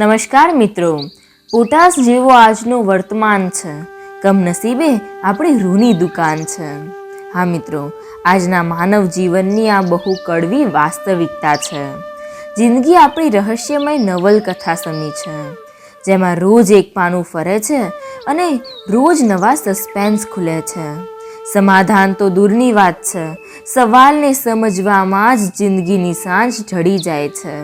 નમસ્કાર મિત્રો, પોટાશ જેવો આજનું વર્તમાન છે, કમનસીબે આપણી રૂની દુકાન છે। હા મિત્રો, આજના માનવ જીવનની આ બહુ કડવી વાસ્તવિકતા છે। જિંદગી આપણી રહસ્યમય નવલકથા સમી છે, જેમાં રોજ એક પાનું ફરે છે અને રોજ નવા સસ્પેન્સ ખુલે છે। સમાધાન તો દૂરની વાત છે, સવાલને સમજવામાં જ જિંદગીની સાંજ ઢળી જાય છે।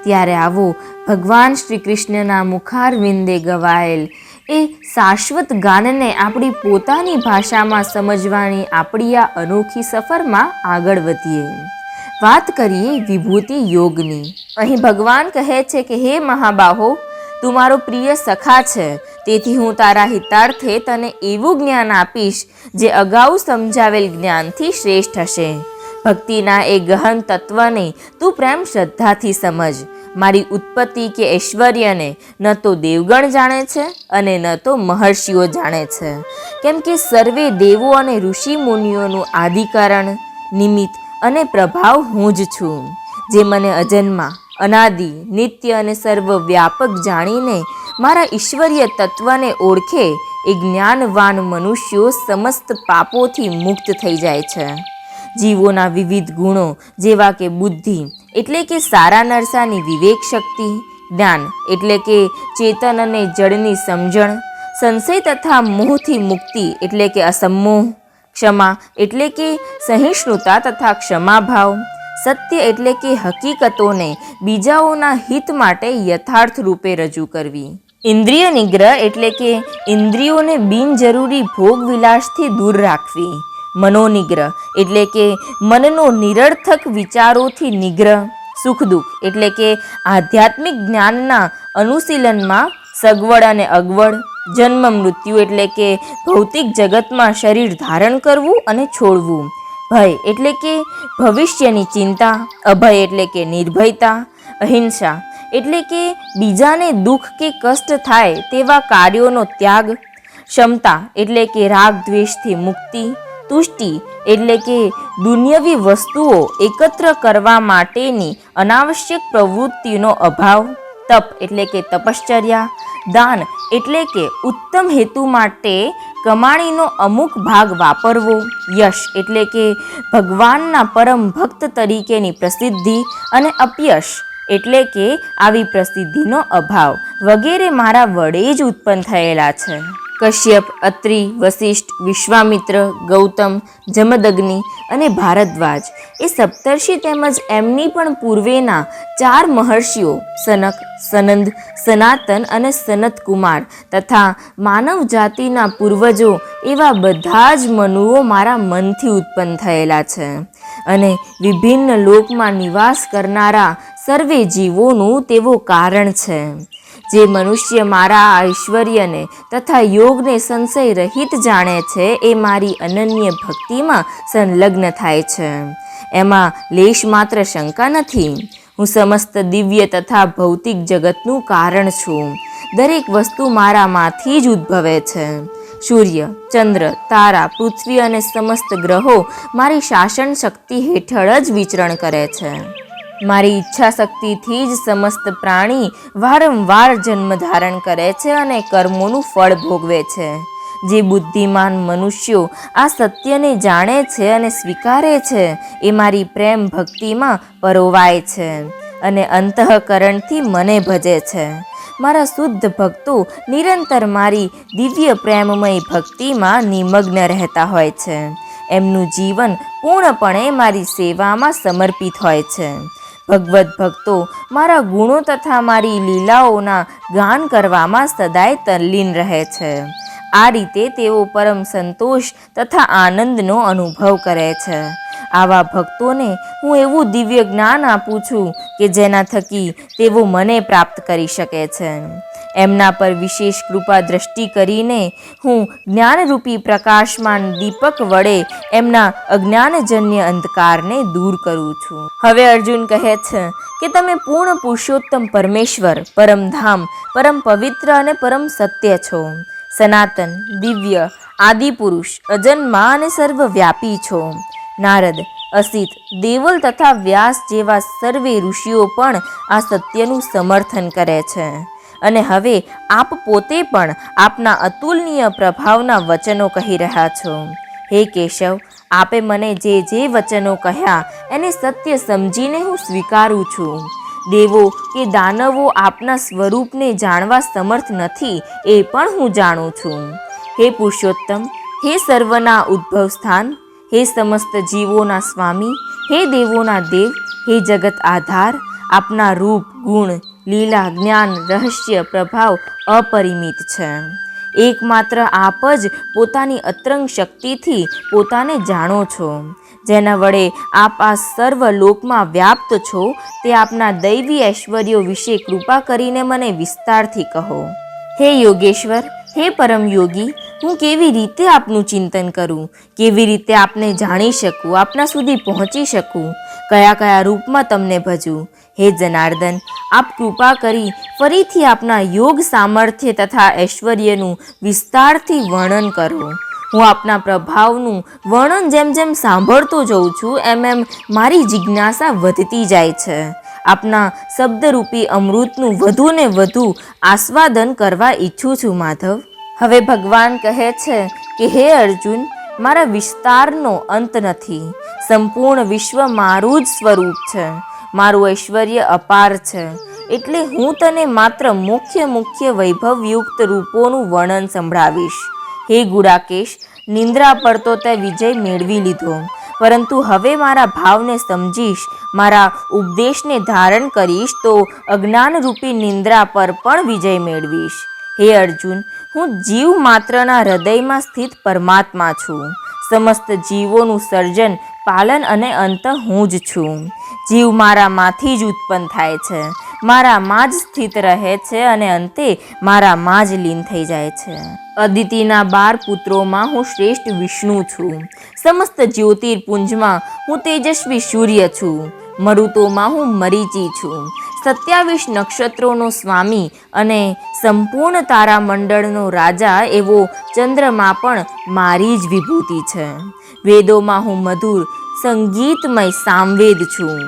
ત્યારે આવો ભગવાન શ્રી કૃષ્ણના મુખારવિંદે ગવાયેલ એ શાશ્વત ગાનને આપણી પોતાની ભાષામાં સમજવાની આપણી આ અનોખી સફરમાં આગળ વધીએ। વાત કરીએ વિભૂતિ યોગની। અહીં ભગવાન કહે છે કે હે મહાબાહો, તું મારો પ્રિય સખા છે, તેથી હું તારા હિતાર્થે તને એવું જ્ઞાન આપીશ જે અગાઉ સમજાવેલ જ્ઞાનથી શ્રેષ્ઠ હશે। ભક્તિના એ ગહન તત્વને તું પ્રેમ શ્રદ્ધાથી સમજ। મારી ઉત્પત્તિ કે ઐશ્વર્યને ન તો દેવગણ જાણે છે અને ન તો મહર્ષિઓ જાણે છે, કેમ કે સર્વે દેવો અને ઋષિ મુનિઓનું આદિકારણ, નિમિત્ત અને પ્રભાવ હું જ છું, જે મને અજન્મા, અનાદિ, નિત્ય અને સર્વવ્યાપક જાણીને મારા ઈશ્વરીય તત્વને ઓળખે એ જ્ઞાનવાન મનુષ્યો સમસ્ત પાપોથી મુક્ત થઈ જાય છે। જીવોના વિવિધ ગુણો જેવા કે બુદ્ધિ એટલે કે સારા નરસાની વિવેક શક્તિ, જ્ઞાન એટલે કે ચેતન અને જળની સમજણ, સંશય તથા મોહથી મુક્તિ એટલે કે અસમોહ, ક્ષમા એટલે કે સહિષ્ણુતા તથા ક્ષમાભાવ, સત્ય એટલે કે હકીકતોને બીજાઓના હિત માટે યથાર્થ રૂપે રજૂ કરવી, ઇન્દ્રિય નિગ્રહ એટલે કે ઇન્દ્રિયોને બિનજરૂરી ભોગ વિલાસથી દૂર રાખવી, મનોનિગ્રહ એટલે કે મનનો નિરર્થક વિચારોથી નિગ્રહ, સુખ દુઃખ એટલે કે આધ્યાત્મિક જ્ઞાનના અનુશીલનમાં સગવડ અને અગવડ, જન્મ મૃત્યુ એટલે કે ભૌતિક જગતમાં શરીર ધારણ કરવું અને છોડવું, ભય એટલે કે ભવિષ્યની ચિંતા, અભય એટલે કે નિર્ભયતા, અહિંસા એટલે કે બીજાને દુઃખ કે કષ્ટ થાય તેવા કાર્યોનો ત્યાગ, ક્ષમતા એટલે કે રાગ દ્વેષથી મુક્તિ, તુષ્ટિ એટલે કે દુન્યવી વસ્તુઓ એકત્ર કરવા માટેની અનાવશ્યક પ્રવૃત્તિનો અભાવ, તપ એટલે કે તપશ્ચર્યા, દાન એટલે કે ઉત્તમ હેતુ માટે કમાણીનો અમુક ભાગ વાપરવો, યશ એટલે કે ભગવાનના પરમ ભક્ત તરીકેની પ્રસિદ્ધિ અને અપયશ એટલે કે આવી પ્રસિદ્ધિનો અભાવ વગેરે મારા વડે જ ઉત્પન્ન થયેલા છે। કશ્યપ, અત્રિ, વશિષ્ઠ, વિશ્વામિત્ર, ગૌતમ, જમદગ્નિ અને ભારદ્વાજ એ સપ્તર્ષિ તેમજ એમની પણ પૂર્વેના 4 મહર્ષિઓ સનક, સનંદ, સનાતન અને સનતકુમાર તથા માનવ જાતિના પૂર્વજો એવા બધા જ મનુઓ મારા મનથી ઉત્પન્ન થયેલા છે અને વિભિન્ન લોકમાં નિવાસ કરનારા સર્વે જીવોનું તેવો કારણ છે। જે મનુષ્ય મારા ઐશ્વર્યને તથા યોગને સંશય રહિત જાણે છે એ મારી અનન્ય ભક્તિમાં સંલગ્ન થાય છે, એમાં લેશ માત્ર શંકા નથી। હું સમસ્ત દિવ્ય તથા ભૌતિક જગતનું કારણ છું। દરેક વસ્તુ મારામાંથી જ ઉદ્ભવે છે। સૂર્ય, ચંદ્ર, તારા, પૃથ્વી અને સમસ્ત ગ્રહો મારી શાસન શક્તિ હેઠળ જ વિચરણ કરે છે। મારી ઈચ્છા શક્તિથી જ સમસ્ત પ્રાણી વારંવાર જન્મ ધારણ કરે છે અને કર્મોનું ફળ ભોગવે છે। જે બુદ્ધિમાન મનુષ્યો આ સત્યને જાણે છે અને સ્વીકારે છે એ મારી પ્રેમ ભક્તિમાં પરોવાય છે અને અંતઃકરણથી મને ભજે છે। મારા શુદ્ધ ભક્તો નિરંતર મારી દિવ્ય પ્રેમમય ભક્તિમાં નિમગ્ન રહેતા હોય છે। એમનું જીવન પૂર્ણપણે મારી સેવામાં સમર્પિત હોય છે। ભગવદ્ ભક્તો મારા ગુણો તથા મારી લીલાઓના ગાન કરવામાં સદાય તલ્લીન રહે છે। આ રીતે તેઓ પરમ સંતોષ તથા આનંદનો અનુભવ કરે છે। આવા ભક્તોને હું એવું દિવ્ય જ્ઞાન આપું છું કે જેના થકી તેઓ મને પ્રાપ્ત કરી શકે છે। એમના પર વિશેષ કૃપા દ્રષ્ટિ કરીને હું જ્ઞાનરૂપી પ્રકાશમાન દીપક વડે એમના અજ્ઞાનજન્ય અંધકારને દૂર કરું છું। હવે અર્જુન કહે છે કે તમે પૂર્ણ પુરુષોત્તમ પરમેશ્વર, પરમધામ, પરમ પવિત્ર અને પરમ સત્ય છો। સનાતન, દિવ્ય, આદિપુરુષ, અજન્મા અને સર્વવ્યાપી છો। નારદ, અસિત, દેવલ તથા વ્યાસ જેવા સર્વે ઋષિઓ પણ આ સત્યનું સમર્થન કરે છે। અને હવે આપ પોતે પણ આપના અતુલનીય પ્રભાવના વચનો કહી રહ્યા છો. હે કેશવ, આપે મને જે વચનો કહ્યા એને સત્ય સમજીને હું સ્વીકારું છું. દેવો કે દાનવો આપના સ્વરૂપને જાણવા સમર્થ નથી એ પણ હું જાણું છું. હે પુરુષોત્તમ, હે સર્વના ઉદ્ભવ સ્થાન, હે સમસ્ત જીવોના સ્વામી, હે દેવોના દેવ, હે જગત આધાર, આપના રૂપ, ગુણ, લીલા, જ્ઞાન, રહસ્ય, પ્રભાવ અપરિમિત છે. એકમાત્ર આપ જ પોતાની અતરંગ શક્તિથી પોતાને જાણો છો. જેના વડે આપ આ સર્વ લોકમાં વ્યાપ્ત છો તે આપના દૈવી ઐશ્વર્યો વિશે કૃપા કરીને મને વિસ્તારથી કહો. હે યોગેશ્વર, હે પરમ યોગી, હું કેવી રીતે આપનું ચિંતન કરું, કેવી રીતે આપને જાણી શકું, આપના સુધી પહોંચી શકું, કયા કયા રૂપમાં તમને ભજું. હે જનાર્દન, આપ કૃપા કરી ફરીથી આપના યોગ સામર્થ્ય તથા ઐશ્વર્યનું વિસ્તારથી વર્ણન કરો. હું આપના પ્રભાવનું વર્ણન જેમ જેમ સાંભળતો જઉં છું એમ મારી જિજ્ઞાસા વધતી જાય છે. આપના શબ્દરૂપી અમૃતનું વધુ ને વધુ આસ્વાદન કરવા ઈચ્છું છું માધવ. હવે ભગવાન કહે છે કે હે અર્જુન, મારા વિસ્તારનો અંત નથી. સંપૂર્ણ વિશ્વ મારું જ સ્વરૂપ છે, મારું ઐશ્વર્ય અપાર છે. એટલે હું તને માત્ર મુખ્ય વૈભવયુક્ત રૂપોનું વર્ણન સંભળાવીશ. હે ગુડાકેશ, નિંદ્રા પર તો તે વિજય મેળવી લીધો, પરંતુ હવે મારા ભાવને સમજીશ, મારા ઉપદેશને ધારણ કરીશ તો અજ્ઞાનરૂપી નિંદ્રા પર પણ વિજય મેળવીશ. હે અર્જુન, હું જીવ માત્રના હૃદયમાં સ્થિત પરમાત્મા છું. સમસ્ત જીવોનું સર્જન, પાલન અને અંત હું જ છું. જીવ મારામાંથી જ ઉત્પન્ન થાય છે, મારામાં જ સ્થિત રહે છે અને અંતે મારામાં જ લીન થઈ જાય છે. અદિતિના 12 પુત્રોમાં હું શ્રેષ્ઠ વિષ્ણુ છું. સમસ્ત જ્યોતિર્પુંજમાં હું તેજસ્વી સૂર્ય છું. મરુતોમાં હું મરીચી છું. 27 નક્ષત્રોનો સ્વામી અને સંપૂર્ણ તારામંડળનો રાજા એવો ચંદ્રમા પણ મારી જ વિભૂતિ છે. વેદોમાં હું મધુર સંગીતમય સામવેદ છું.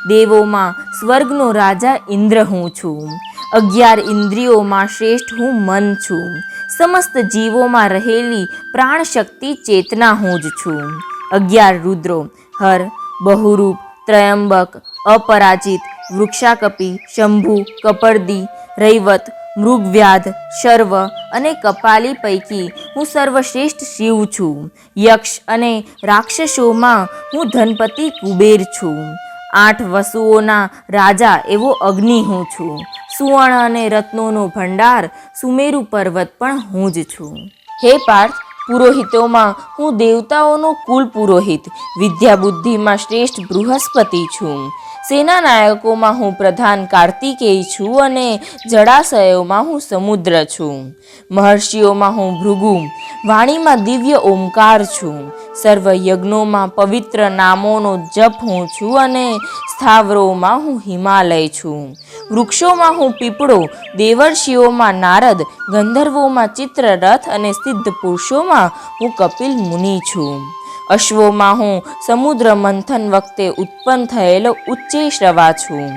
દેવોમાં સ્વર્ગનો રાજા ઇન્દ્ર હું છું. 11 ઇન્દ્રિયોમાં શ્રેષ્ઠ હું મન છું. સમસ્ત જીવોમાં રહેલી પ્રાણ શક્તિ ચેતના હું જ છું. 11 રુદ્રો હર, બહુરૂપ, ત્રયંબક, અપરાજિત, વૃક્ષાકપી, શંભુ, કપર્દી, રૈવત, મૃગવ્યાધ, શર્વ અને કપાલી પૈકી હું સર્વશ્રેષ્ઠ શિવ છું. યક્ષ અને રાક્ષસોમાં હું ધનપતિ કુબેર છું. 8 વસુઓના રાજા એવો અગ્નિ હું છું. સુવર્ણ અને રત્નોનો ભંડાર સુમેરુ પર્વત પણ હું જ છું. હે પાર્થ, પુરોહિતોમાં હું દેવતાઓનો કુલ પુરોહિત, વિદ્યા બુદ્ધિમાં શ્રેષ્ઠ બૃહસ્પતિ છું. સેના નાયકોમાં હું પ્રધાન કાર્તિકેય છું અને જળાશયોમાં હું સમુદ્ર છું. મહર્ષિઓમાં હું ભૃગુ, વાણીમાં દિવ્ય ઓમકાર છું. સર્વ યજ્ઞોમાં પવિત્ર નામોનો જપ હું છું અને સ્થાવરોમાં હું હિમાલય છું. વૃક્ષોમાં હું પીપળો, દેવર્ષિઓમાં નારદ, ગંધર્વોમાં ચિત્રરથ અને સિદ્ધ પુરુષોમાં હું કપિલ મુનિ છું. અશ્વોમાં હું સમુદ્ર મંથન વખતે ઉત્પન્ન થયેલો ઉચ્ચૈશ્રવા છું.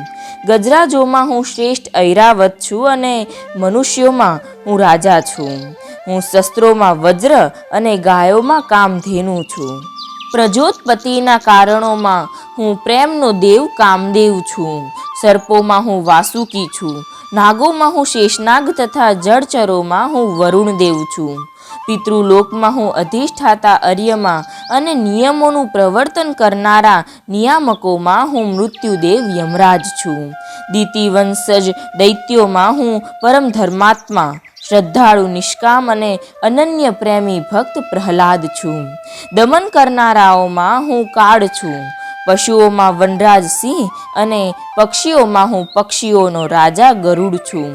ગજરાજોમાં હું શ્રેષ્ઠ ઐરાવત છું અને મનુષ્યોમાં હું રાજા છું. હું શસ્ત્રોમાં વજ્ર અને ગાયોમાં કામધેનુ છું. પ્રજોત્પત્તિના કારણોમાં હું પ્રેમનો દેવ કામદેવ છું. સર્પોમાં હું વાસુકી છું. નાગોમાં હું શેષનાગ તથા જળચરોમાં હું વરુણદેવ છું. પિતૃલોકમાં હું અધિષ્ઠાતા અર્યમા અને નિયમોનું પ્રવર્તન કરનારા નિયામકોમાં હું મૃત્યુદેવ યમરાજ છું. દિતિવંશજ દૈત્યોમાં હું પરમ ધર્માત્મા, શ્રદ્ધાળુ, નિષ્કામ અને અનન્ય પ્રેમી ભક્ત પ્રહલાદ છું. દમન કરનારાઓમાં હું કાળ છું. પશુઓમાં વનરાજ સિંહ અને પક્ષીઓમાં હું પક્ષીઓનો રાજા ગરુડ છું.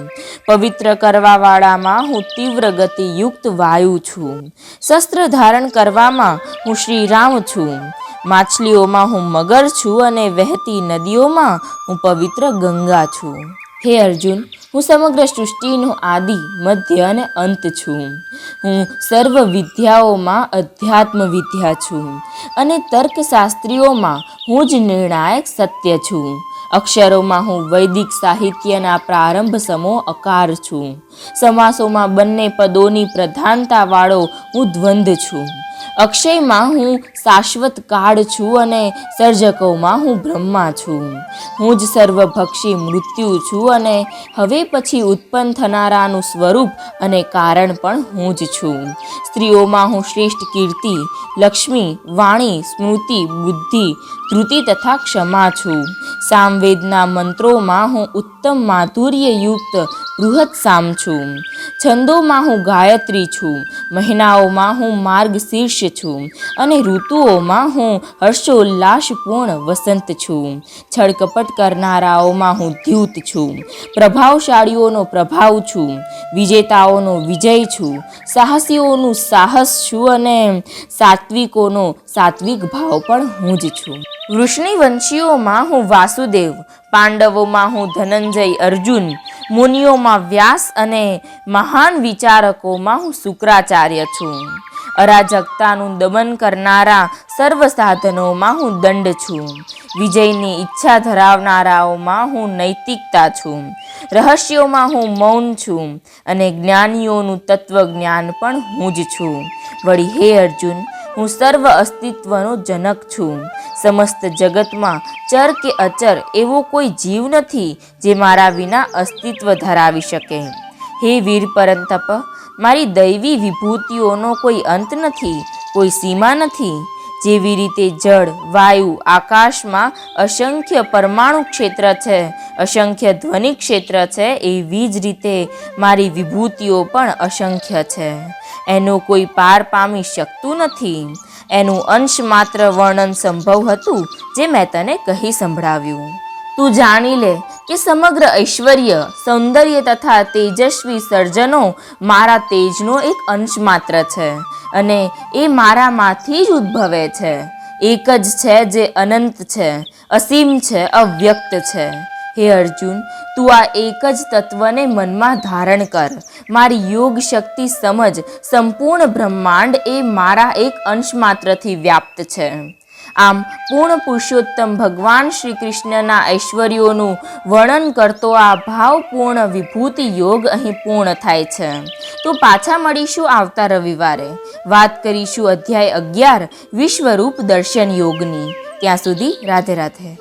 પવિત્ર કરવાવાળામાં હું તીવ્ર ગતિયુક્ત વાયુ છું. શસ્ત્ર ધારણ કરવામાં હું શ્રી રામ છું. માછલીઓમાં હું મગર છું અને વહેતી નદીઓમાં હું પવિત્ર ગંગા છું. હે અર્જુન, હું સમગ્ર સૃષ્ટિનો આદિ, મધ્ય અને અંત છું. હું સર્વ વિદ્યાઓમાં અધ્યાત્મ વિદ્યા છું અને તર્કશાસ્ત્રીઓમાં હું જ નિર્ણાયક સત્ય છું. અક્ષરોમાં હું વૈદિક સાહિત્યના પ્રારંભ સમો અકાર છું. સમાસોમાં બંને પદોની પ્રધાનતાવાળો હું દ્વંદ્વ છું. અક્ષયમાં હું શાશ્વત કાળ છું અને સર્જકોમાં હું બ્રહ્મા છું. હું જ સર્વભક્ષી મૃત્યુ છું અને હવે પછી ઉત્પન્ન થનારાનું સ્વરૂપ અને કારણ પણ હું જ છું. સ્ત્રીઓમાં હું શ્રેષ્ઠ કીર્તિ, લક્ષ્મી, વાણી, સ્મૃતિ, બુદ્ધિ, ધૃતિ તથા ક્ષમા છું. સામવેદના મંત્રોમાં હું ઉત્તમ માધુર્યયુક્ત બૃહદ સામ છું. છંદોમાં હું ગાયત્રી છું. મહિનાઓમાં હું માર્ગશીર્ષ છું અને ઋતુઓમાં હું હર્ષોલ્લાસપૂર્ણ વસંત છું. છળકપટ કરનારાઓમાં હું દ્યુત છું. પ્રભાવશાળીઓનો પ્રભાવ છું. વિજેતાઓનો વિજય છું. સાહસીઓનું સાહસ છું અને સાત્વિકોનો સાત્વિક ભાવ પણ હું જ છું. વૃષ્ણિ વંશીઓમાં હું વાસુદેવ, પાંડવોમાં હું ધનંજય અર્જુન, મુનિઓમાં વ્યાસ અને મહાન વિચારકોમાં હું શુક્રાચાર્ય છું. અરાજકતાનું દમન કરનારા સર્વ સાધનોમાં હું દંડ છું. વિજયની ઈચ્છા ધરાવનારાઓમાં હું નૈતિકતા છું. રહસ્યોમાં હું મૌન છું અને જ્ઞાનીઓનું તત્વજ્ઞાન પણ હું જ છું. વળી હે અર્જુન, હું સર્વ અસ્તિત્વનો જનક છું. સમસ્ત જગતમાં ચર કે અચર એવો કોઈ જીવ નથી જે મારા વિના અસ્તિત્વ ધરાવી શકે. હે વીર પરંતપ, મારી દૈવી વિભૂતિઓનો કોઈ અંત નથી, કોઈ સીમા નથી. જેવી રીતે જળ, વાયુ, આકાશમાં અસંખ્ય પરમાણુ ક્ષેત્ર છે, અસંખ્ય ધ્વનિ ક્ષેત્ર છે, એવી જ રીતે મારી વિભૂતિઓ પણ અસંખ્ય છે. એનો કોઈ પાર પામી શકતું નથી. એનું અંશ માત્ર વર્ણન સંભવ હતું જે મેં તને કહી સંભળાવ્યું. તું જાણી લે કે સમગ્ર ઐશ્વર્ય, સૌંદર્ય તથા તેજસ્વી સર્જનો મારા તેજનો એક અંશ માત્ર છે અને એ મારામાંથી જ ઉદ્ભવે છે. એક જ છે જે અનંત છે, અસીમ છે, અવ્યક્ત છે. હે અર્જુન, તું આ એક જ તત્વને મનમાં ધારણ કર. મારી યોગ શક્તિ સમજ, સંપૂર્ણ બ્રહ્માંડ એ મારા એક અંશ માત્રથી વ્યાપ્ત છે. આમ પૂર્ણ પુરુષોત્તમ ભગવાન શ્રી કૃષ્ણના ઐશ્વર્યોનું વર્ણન કરતો આ ભાવપૂર્ણ વિભૂતિ યોગ અહીં પૂર્ણ થાય છે. તો પાછા મળીશું આવતા રવિવારે. વાત કરીશું અધ્યાય 11 વિશ્વરૂપ દર્શન યોગની. ત્યાં સુધી રાધે રાધે.